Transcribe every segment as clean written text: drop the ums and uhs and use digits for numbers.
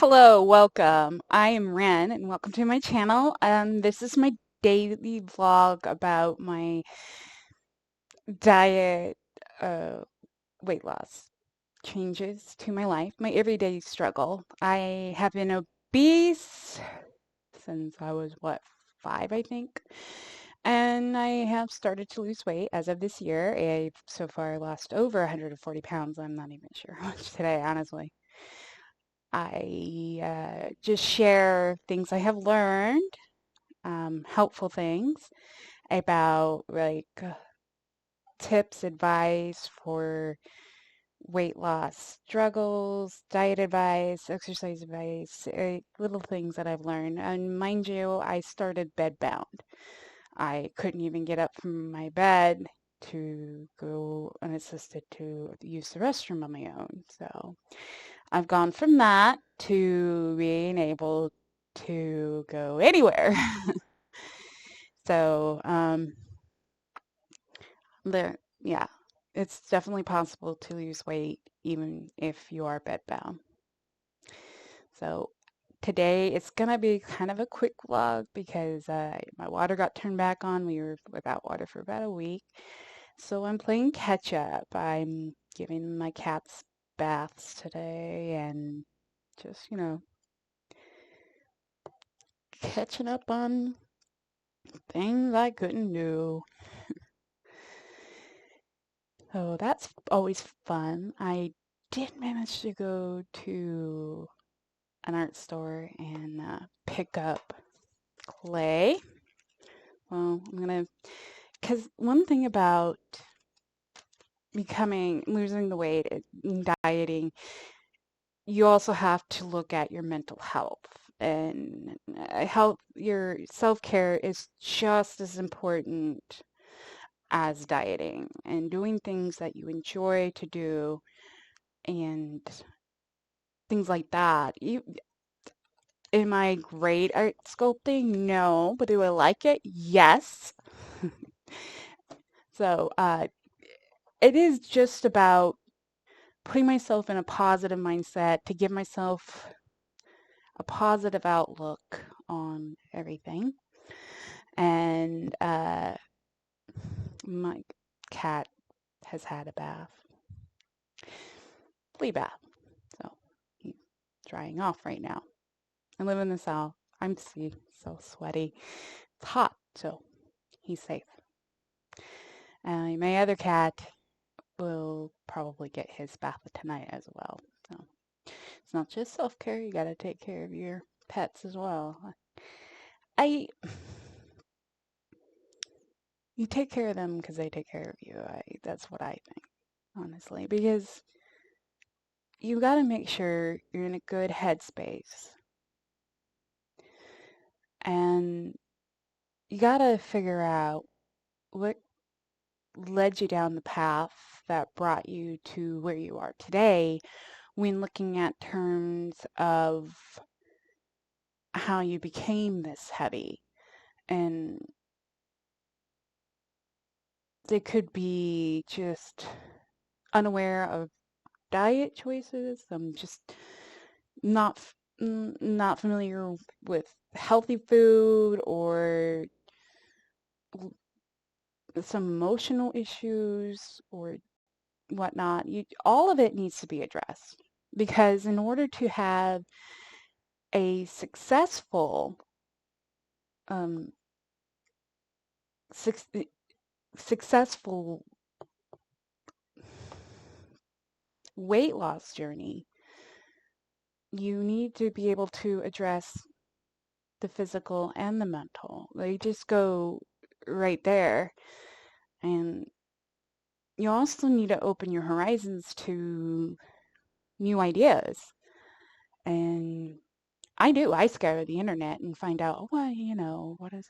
Hello, welcome. I am Ren and welcome to my channel. This is my daily vlog about my diet, uh, weight loss changes to my life, my everyday struggle. I have been obese since I was, what, 5, I think. And I have started to lose weight as of this year. I've so far lost over 140 pounds. I'm not even sure how much today, honestly. I just share things I have learned, helpful things about tips, advice for weight loss struggles, diet advice, exercise advice, little things that I've learned. And mind you, I started bedbound. I couldn't even get up from my bed to go unassisted to use the restroom on my own. So I've gone from that to being able to go anywhere. So, yeah, it's definitely possible to lose weight even if you are bedbound. So today it's gonna be kind of a quick vlog because my water got turned back on. We were without water for about a week. So I'm playing catch up. I'm giving my cats baths today and just, catching up on things I couldn't do. So that's always fun. I did manage to go to an art store and pick up clay. Well, because one thing about losing the weight, and dieting, you also have to look at your mental health. And your self-care is just as important as dieting and doing things that you enjoy to do and things like that. Am I great at sculpting? No. But do I like it? Yes. So it is just about putting myself in a positive mindset to give myself a positive outlook on everything. And my cat has had a flea bath. So he's drying off right now. I live in the south. I'm so sweaty. It's hot, so he's safe. My other cat will probably get his bath tonight as well. So it's not just self-care, you got to take care of your pets as well. I You take care of them because they take care of you. That's what I think, honestly, because you got to make sure you're in a good headspace and you got to figure out what led you down the path that brought you to where you are today when looking at terms of how you became this heavy. And they could be just unaware of diet choices. I'm just not not familiar with healthy food or some emotional issues or whatnot. All of it needs to be addressed because in order to have a um, suc- successful weight loss journey, you need to be able to address the physical and the mental. They just go right there. And you also need to open your horizons to new ideas. And I do. I scour the internet and find out, well, what is.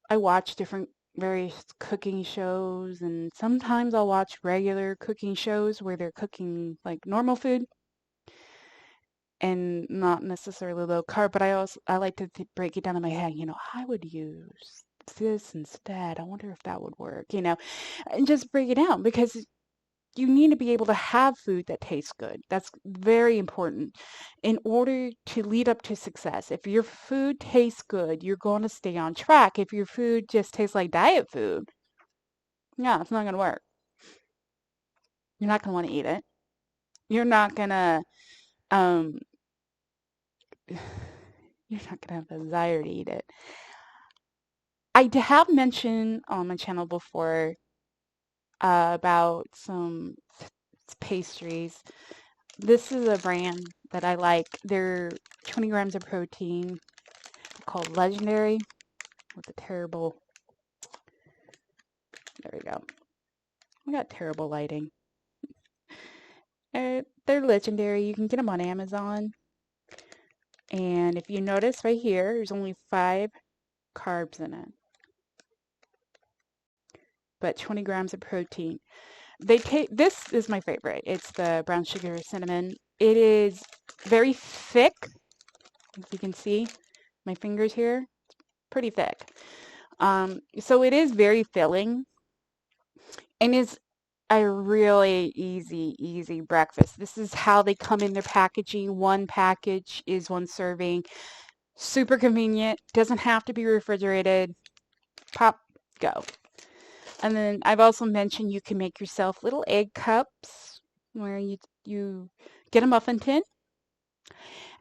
I watch different various cooking shows, and sometimes I'll watch regular cooking shows where they're cooking like normal food and not necessarily low carb, but I like to break it down in my head, I would use this instead. I wonder if that would work, and just break it down because you need to be able to have food that tastes good. That's very important in order to lead up to success. If your food tastes good, you're going to stay on track. If your food just tastes like diet food, yeah, it's not going to work. You're not going to want to eat it. You're not going to um you're not going to have the desire to eat it. I have mentioned on my channel before about some pastries. This is a brand that I like. They're 20 grams of protein, called Legendary, with a terrible, there we go. We got terrible lighting. They're Legendary. You can get them on Amazon. And if you notice right here, there's only 5 carbs in it, but 20 grams of protein. This is my favorite. It's the brown sugar cinnamon. It is very thick. If you can see my fingers here, pretty thick. So it is very filling and is a really easy breakfast. This is how they come in their packaging. One package is 1 serving. Super convenient. Doesn't have to be refrigerated. Pop, go. And then I've also mentioned you can make yourself little egg cups where you get a muffin tin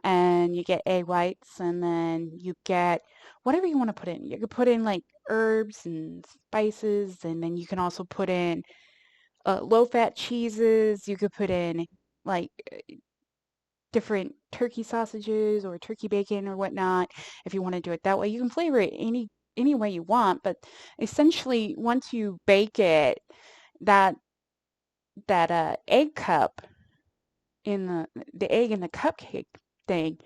and you get egg whites and then you get whatever you want to put in. You could put in like herbs and spices, and then you can also put in low-fat cheeses. You could put in like different turkey sausages or turkey bacon or whatnot if you want to do it that way. You can flavor it any way you want, but essentially once you bake it, that egg cup in the egg in the cupcake thing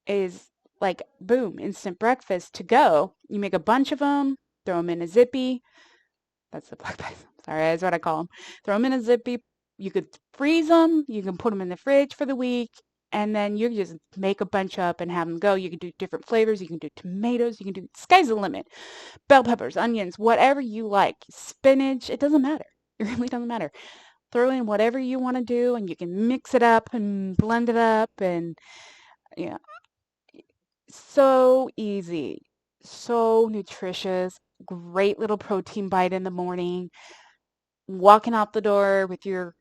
is like boom, instant breakfast to go. You make a bunch of them, throw them in a Zippy. That's the black pies. Sorry, that's what I call them. Throw them in a Zippy. You could freeze them. You can put them in the fridge for the week, and then you just make a bunch up and have them go. You can do different flavors. You can do tomatoes. You can do, sky's the limit. Bell peppers, onions, whatever you like. Spinach. It doesn't matter. It really doesn't matter. Throw in whatever you want to do, and you can mix it up and blend it up, and you know, so easy, so nutritious, great little protein bite in the morning. Walking out the door with your,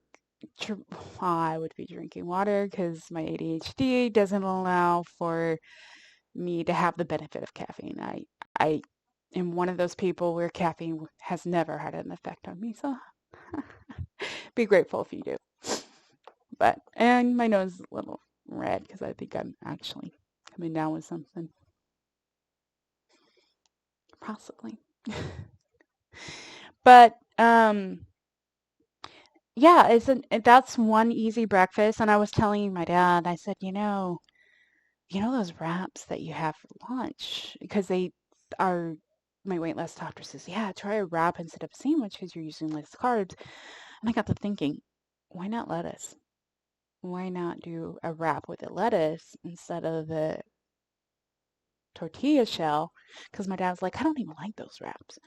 I would be drinking water because my ADHD doesn't allow for me to have the benefit of caffeine. I am one of those people where caffeine has never had an effect on me, so be grateful if you do. But, and my nose is a little red because I think I'm actually coming down with something. Possibly. But yeah, that's one easy breakfast. And I was telling my dad, I said, those wraps that you have for lunch, because they are, my weight loss doctor says, yeah, try a wrap instead of a sandwich because you're using less carbs. And I got to thinking, why not lettuce? Why not do a wrap with the lettuce instead of the tortilla shell? Because my dad's like, I don't even like those wraps.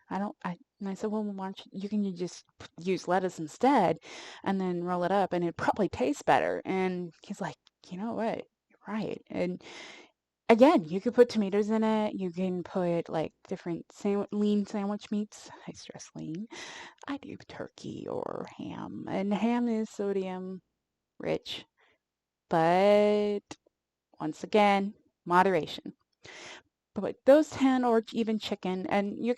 And I said, well, why don't you can just use lettuce instead and then roll it up and it probably tastes better. And he's like, you know what? You're right. And again, you could put tomatoes in it. You can put like different lean sandwich meats. I stress lean. I do turkey or ham. And ham is sodium rich. But once again, moderation. But those 10 or even chicken, and you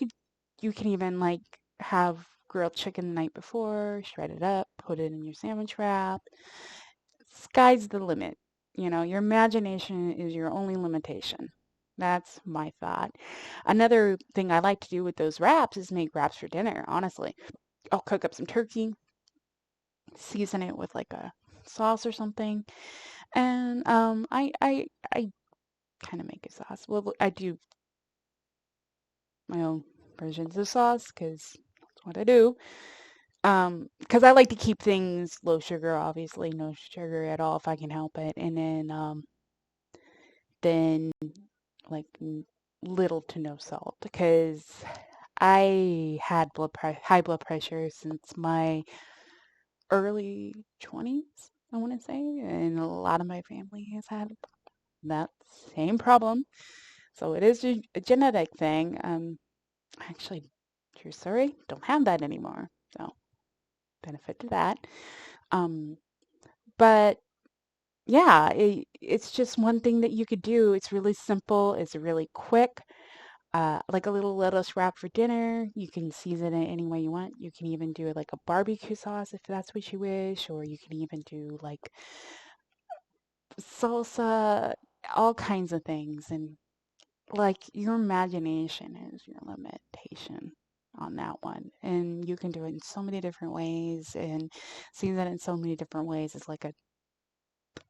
can even like have grilled chicken the night before, shred it up, put it in your sandwich wrap. Sky's the limit. Your imagination is your only limitation. That's my thought. Another thing I like to do with those wraps is make wraps for dinner, honestly. I'll cook up some turkey, season it with like a sauce or something. And I kind of make a sauce. Well, I do my own versions of sauce because that's what I do. Because I like to keep things low sugar, obviously no sugar at all if I can help it, and then like little to no salt because I had high blood pressure since my early 20s, I want to say, and a lot of my family has had that same problem. So it is a genetic thing. Actually, true story, don't have that anymore. So benefit to that. Um, but yeah, it's just one thing that you could do. It's really simple. It's really quick. Like a little lettuce wrap for dinner. You can season it any way you want. You can even do it like a barbecue sauce if that's what you wish, or you can even do like salsa, all kinds of things. And like your imagination is your limitation on that one. And you can do it in so many different ways and season it in so many different ways. It's like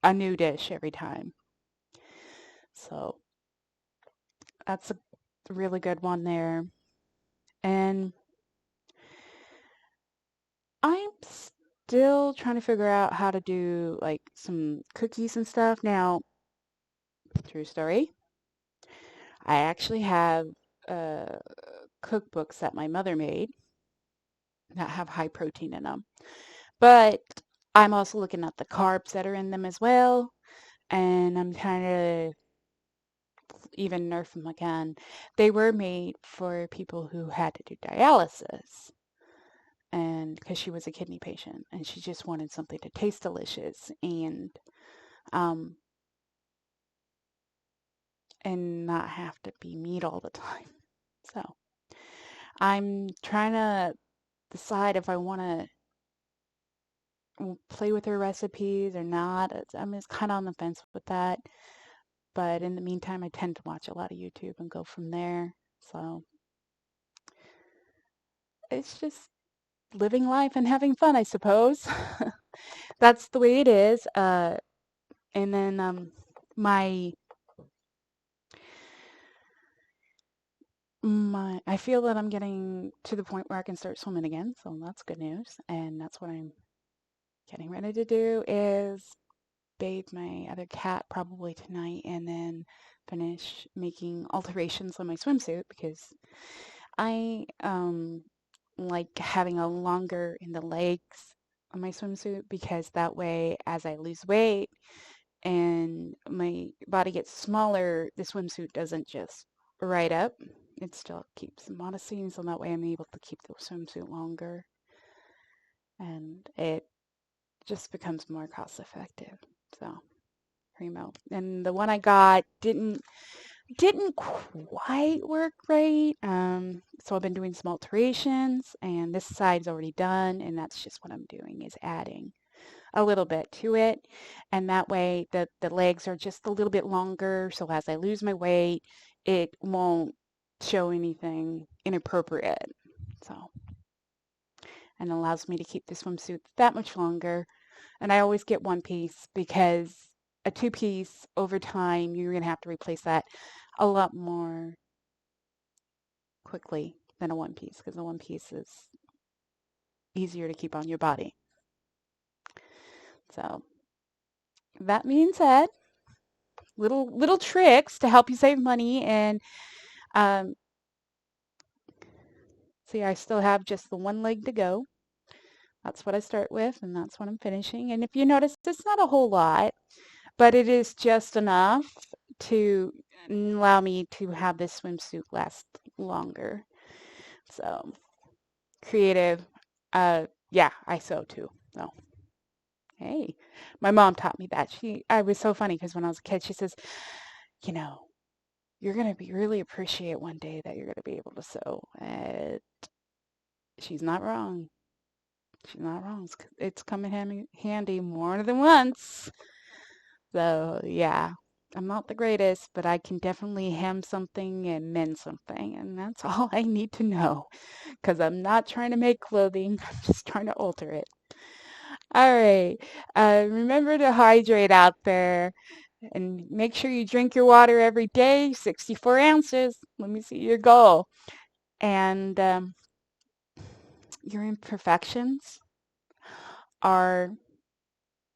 a new dish every time. So that's a really good one there. And I'm still trying to figure out how to do like some cookies and stuff. Now, true story, I actually have uh, cookbooks that my mother made that have high protein in them. But I'm also looking at the carbs that are in them as well. And I'm trying to even nerf them again. They were made for people who had to do dialysis. And because she was a kidney patient and she just wanted something to taste delicious um, and not have to be meat all the time. So I'm trying to decide if I want to play with her recipes or not. I'm just kind of on the fence with that. But in the meantime, I tend to watch a lot of YouTube and go from there. So it's just living life and having fun, I suppose. That's the way it is. And then my I feel that I'm getting to the point where I can start swimming again, so that's good news. And that's what I'm getting ready to do is bathe my other cat probably tonight and then finish making alterations on my swimsuit because I like having a longer in the legs on my swimsuit because that way as I lose weight and my body gets smaller, the swimsuit doesn't just ride up. It still keeps the modesty, so that way I'm able to keep the swimsuit longer and it just becomes more cost effective. So primo. And the one I got didn't quite work right. So I've been doing some alterations and this side's already done and that's just what I'm doing is adding a little bit to it. And that way the legs are just a little bit longer. So as I lose my weight, it won't show anything inappropriate. So, and allows me to keep the swimsuit that much longer. And I always get one piece because a two piece over time, you're going to have to replace that a lot more quickly than a one piece because the one piece is easier to keep on your body. So that being said, little tricks to help you save money and um, see, I still have just the one leg to go. That's what I start with, and that's what I'm finishing. And if you notice, it's not a whole lot, but it is just enough to allow me to have this swimsuit last longer. So creative. Yeah, I sew too. So hey, my mom taught me that. I was so funny because when I was a kid, she says, you know, you're gonna be really appreciate one day that you're gonna be able to sew. And she's not wrong. She's not wrong. It's come in handy more than once. So yeah, I'm not the greatest, but I can definitely hem something and mend something, and that's all I need to know. Because I'm not trying to make clothing, I'm just trying to alter it. All right. Remember to hydrate out there and make sure you drink your water every day, 64 ounces. Let me see your goal. And your imperfections are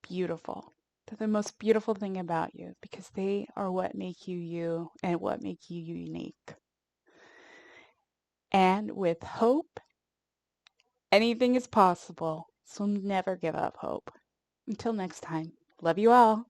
beautiful. They're the most beautiful thing about you because they are what make you you and what make you unique. And with hope, anything is possible. So never give up hope. Until next time, love you all.